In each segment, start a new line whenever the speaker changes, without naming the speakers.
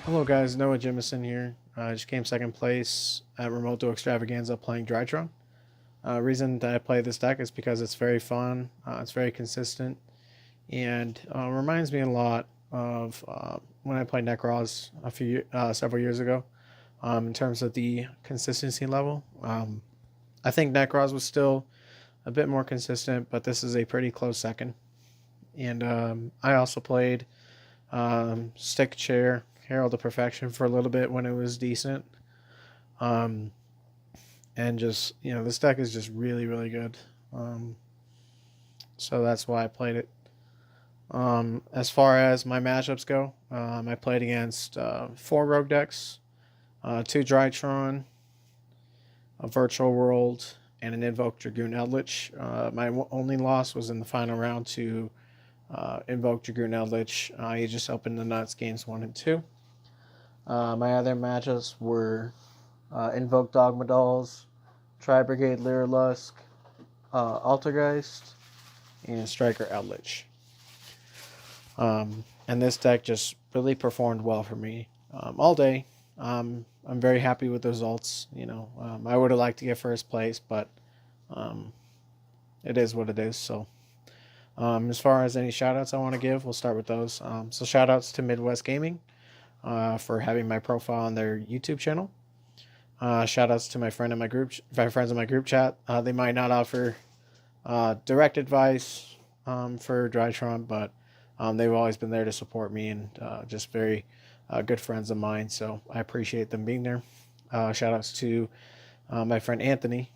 Hello guys, Noah Jymison here. I just came second place at Remote Duel Extravaganza playing Drytron. Reason that I play this deck is because it's very fun, it's very consistent, and reminds me a lot of when I played Necros several years ago. In terms of the consistency level, I think Necros was still a bit more consistent, but this is a pretty close second. And I also played Stick Chair Herald of Perfection for a little bit when it was decent. Um, and just, this deck is just really, really good. Um, so that's why I played it. As far as my matchups go, I played against four Rogue decks, two Drytron, a Virtual World, and an Invoke Dragoon Eldritch. My only loss was in the final round to Invoke Dragoon Eldritch. He just opened the nuts games 1 and 2. My other matchups were Invoke Dogma Dolls, Tri Brigade Lyrilusk, Altergeist, and Striker Eldritch. And this deck just really performed well for me all day. I'm very happy with the results. I would have liked to get first place, but it is what it is. So, as far as any shoutouts I want to give, we'll start with those. So, shoutouts to Midwest Gaming for having my profile on their YouTube channel. Shoutouts to my friends in my group chat. They might not offer direct advice for Drytron, but they've always been there to support me and just very good friends of mine. So I appreciate them being there. Shoutouts to my friend Anthony.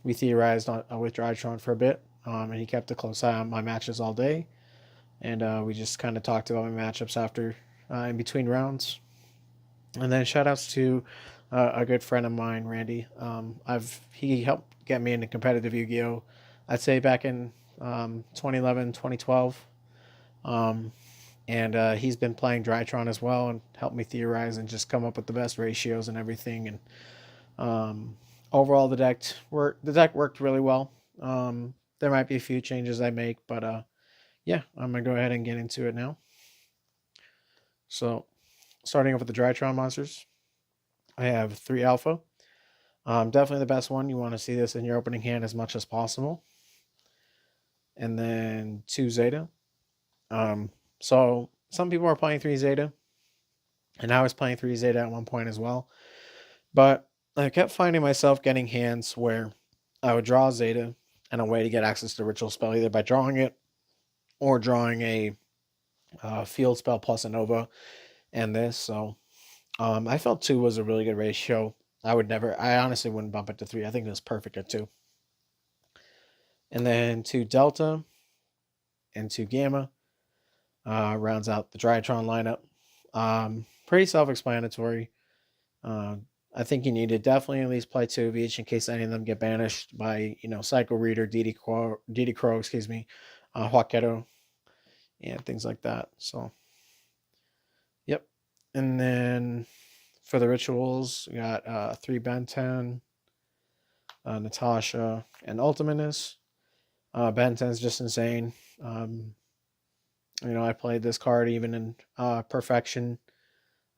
We theorized with Drytron for a bit, and he kept a close eye on my matches all day. And we just kind of talked about my matchups after in between rounds. And then shoutouts to a good friend of mine, Randy. He helped get me into competitive Yu-Gi-Oh! I'd say back in 2011, 2012. And he's been playing Drytron as well and helped me theorize and just come up with the best ratios and everything. And overall, the deck worked really well. There might be a few changes I make, but yeah, I'm gonna go ahead and get into it now. So, starting off with the Drytron monsters, I have 3 Alpha. Definitely the best one. You want to see this in your opening hand as much as possible. And then 2 Zeta. So some people are playing 3 Zeta, and I was playing 3 Zeta at one point as well. But I kept finding myself getting hands where I would draw Zeta and a way to get access to the ritual spell either by drawing it or drawing a field spell plus a Nova and this. So I felt 2 was a really good ratio. I honestly wouldn't bump it to 3. I think it was perfect at 2. And then 2 Delta and 2 Gamma rounds out the Drytron lineup. Pretty self-explanatory. I think you need to definitely at least play 2 of each in case any of them get banished by, Psycho Reader, DD Crow, Huaquero, and things like that. So, yep. And then for the rituals, we got 3 Ben 10, Natasha, and Ultimatus. Ben 10 is just insane. I played this card even in Perfection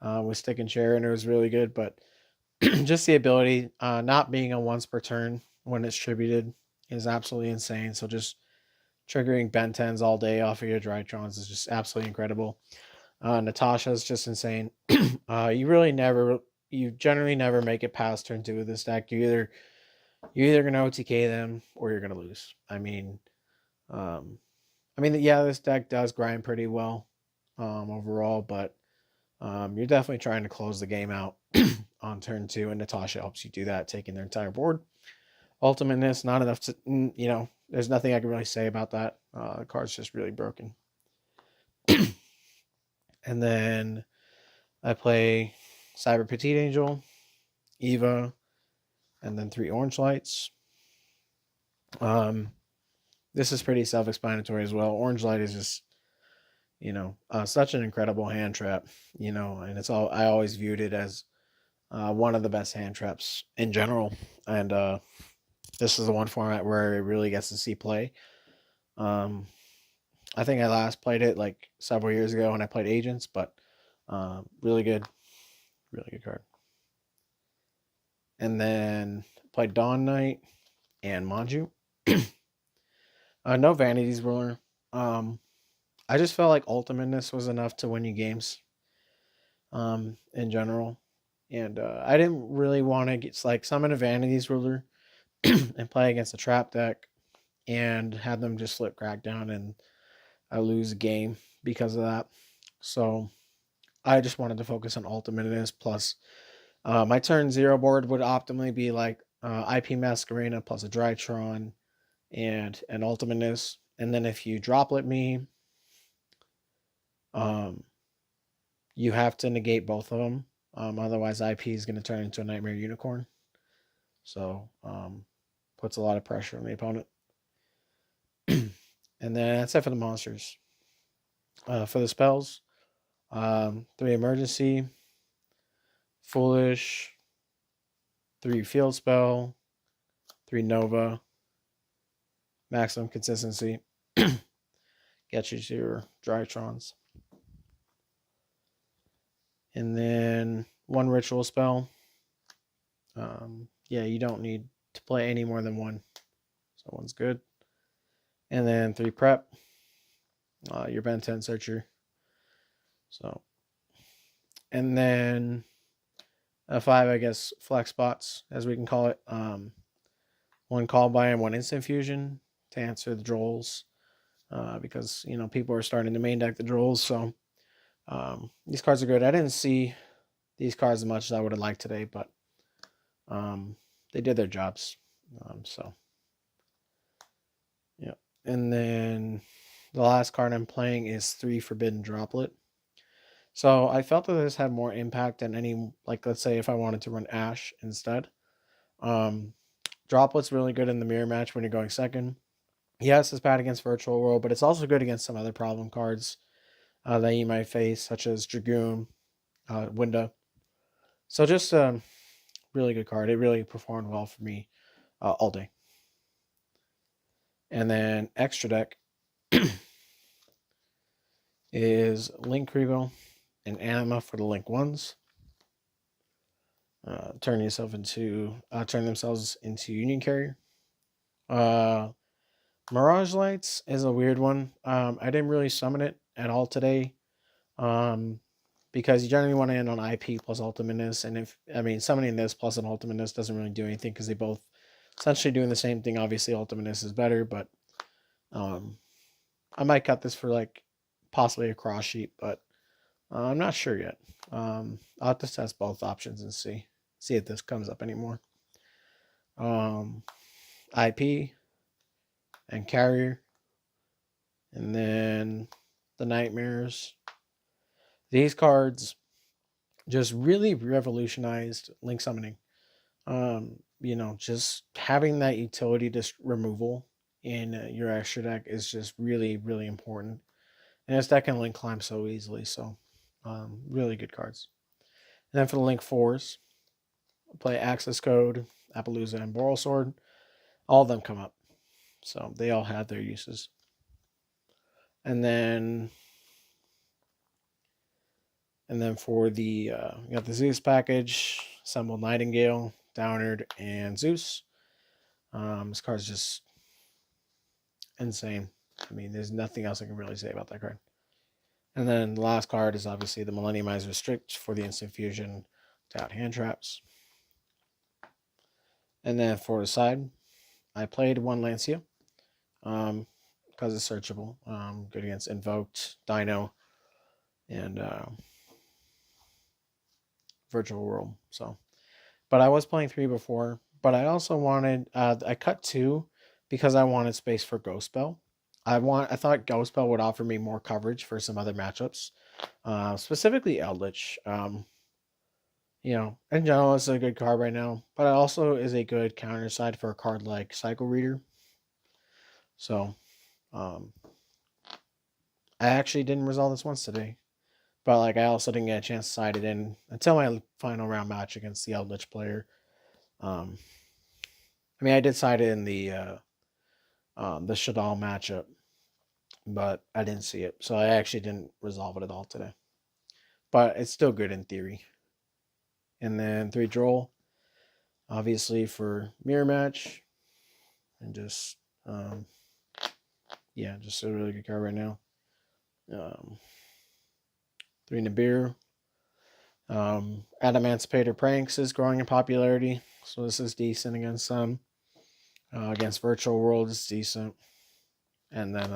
with Stick and Chair, and it was really good. But just the ability, not being a once per turn when it's tributed, is absolutely insane. So just triggering Ben 10s all day off of your Drytrons is just absolutely incredible. Natasha is just insane. You generally never make it past turn 2 of this deck. You're either gonna OTK them or you're gonna lose. Yeah, this deck does grind pretty well overall, but you're definitely trying to close the game out on turn 2, and Natasha helps you do that, taking their entire board. Ultimateness, not enough to, there's nothing I can really say about that. The card's just really broken. And then I play Cyber Petite Angel, Eva, and then 3 Orange Lights. This is pretty self-explanatory as well. Orange Light is just, such an incredible hand trap, and I always viewed it as one of the best hand traps in general. And this is the one format where it really gets to see play. I think I last played it like several years ago when I played Agents, but Really good card. And then played Dawn Knight and Manju. No Vanities Ruler. I just felt like ultimateness was enough to win you games. In general, and I didn't really want to get like summon a Vanities Ruler and play against a trap deck and have them just flip Crackdown and I lose a game because of that. So I just wanted to focus on ultimateness. Plus, my turn 0 board would optimally be like IP Masquerena plus a Drytron and an ultimateness. And then if you droplet me, you have to negate both of them. Otherwise, IP is going to turn into a Nightmare Unicorn. So, puts a lot of pressure on the opponent. And then that's it for the monsters. For the spells, 3 Emergency, Foolish, 3 Field Spell, 3 Nova, Maximum Consistency. Get you to your Drytrons. And then 1 Ritual Spell. Yeah, you don't need to play any more than 1. So 1's good. And then 3 Prep. Your Ben 10 Searcher. So. And then 5, I guess, Flaxspots, as we can call it. 1 Call by and 1 Instant Fusion to answer the Drolls. Because, people are starting to main deck the Drolls. So these cards are good. I didn't see these cards as much as I would have liked today, but they did their jobs. So yeah. And then the last card I'm playing is 3 Forbidden Droplet. So I felt that this had more impact than any, like, let's say if I wanted to run Ash instead. Droplet's really good in the mirror match when you're going second. Yes, it's bad against Virtual World, but it's also good against some other problem cards that you might face, such as Dragoon, Winda. So just a really good card. It really performed well for me all day. And then extra deck is Link Kriegel and Anima for the Link 1s. Turn themselves into Union Carrier. Mirage Lights is a weird one. I didn't really summon it at all today. Because you generally want to end on IP plus Ultimateness, and summoning this plus an Ultimateness doesn't really do anything because they both essentially doing the same thing. Obviously, Ultimateness is better, but I might cut this for like possibly a cross sheet, but I'm not sure yet. I'll have to test both options and see if this comes up anymore. IP and Carrier, and then the Nightmares. These cards just really revolutionized Link summoning. Just having that utility removal in your extra deck is just really, really important. And this deck can Link climb so easily. So, really good cards. And then for the Link 4s, play Access Code, Appaloosa, and Boral Sword. All of them come up. So they all have their uses. And then for the you got the Zeus package, Assembled Nightingale, Downard, and Zeus. This card's just insane. There's nothing else I can really say about that card. And then the last card is obviously the Millenniumizer Strict for the instant fusion to out hand traps. And then for the side, I played 1 Lancia because it's searchable. Good against Invoked, Dino, and Virtual World. So, but I was playing 3 before. But I also wanted I cut 2 because I wanted space for Ghost Spell. I thought Ghost Spell would offer me more coverage for some other matchups, specifically Eldritch. In general, it's a good card right now, but it also is a good counter side for a card like Cycle Reader. So, I actually didn't resolve this once today, but I also didn't get a chance to side it in until my final round match against the Eldritch player. I did side it in the Shadal matchup, but I didn't see it, so I actually didn't resolve it at all today. but it's still good in theory. And then 3 Droll, obviously for mirror match, and just yeah, just a really good card right now. 3 Nibiru. Adamancipator Pranks is growing in popularity, so this is decent against some. Against Virtual World is decent. And then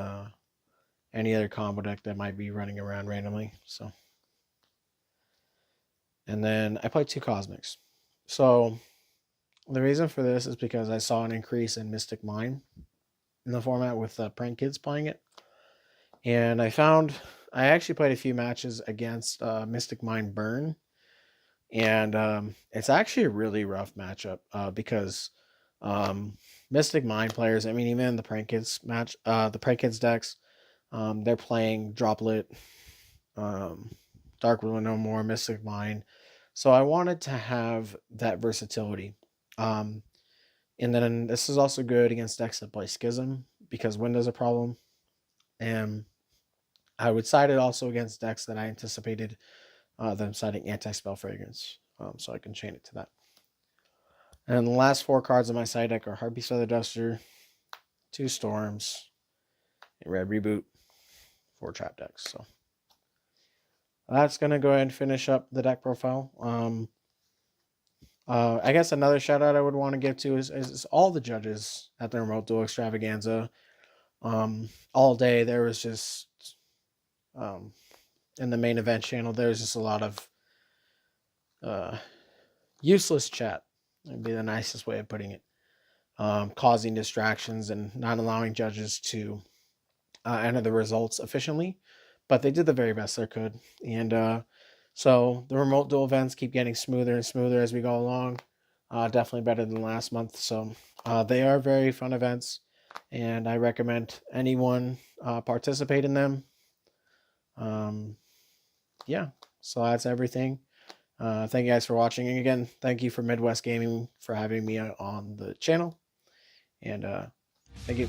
any other combo deck that might be running around randomly. So, and then I play 2 Cosmics. So the reason for this is because I saw an increase in Mystic Mine in the format with Prank Kids playing it. And I actually played a few matches against Mystic Mine Burn. And it's actually a really rough matchup because Mystic Mine players, I mean, even the Prank Kids match, the Prank Kids decks, they're playing Droplet, Dark Ruler No More, Mystic Mine. So I wanted to have that versatility. And then this is also good against decks that play Schism because wind is a problem. And I would side it also against decks that I anticipated them siding Anti-Spell Fragrance. So I can chain it to that. And the last 4 cards on my side deck are Harpy's Feather Duster, 2 Storms, and Red Reboot, 4 Trap decks. So that's going to go ahead and finish up the deck profile. I guess another shout out I would want to give to is all the judges at the Remote Duel Extravaganza. All day there was just in the main event channel, there's just a lot of useless chat. Would be the nicest way of putting it. Causing distractions and not allowing judges to enter the results efficiently, but they did the very best they could. And so the Remote Duel events keep getting smoother and smoother as we go along. Definitely better than last month. So they are very fun events, and I recommend anyone participate in them. Yeah, so that's everything. Thank you guys for watching. And again, thank you for Midwest Gaming for having me on the channel. And thank you.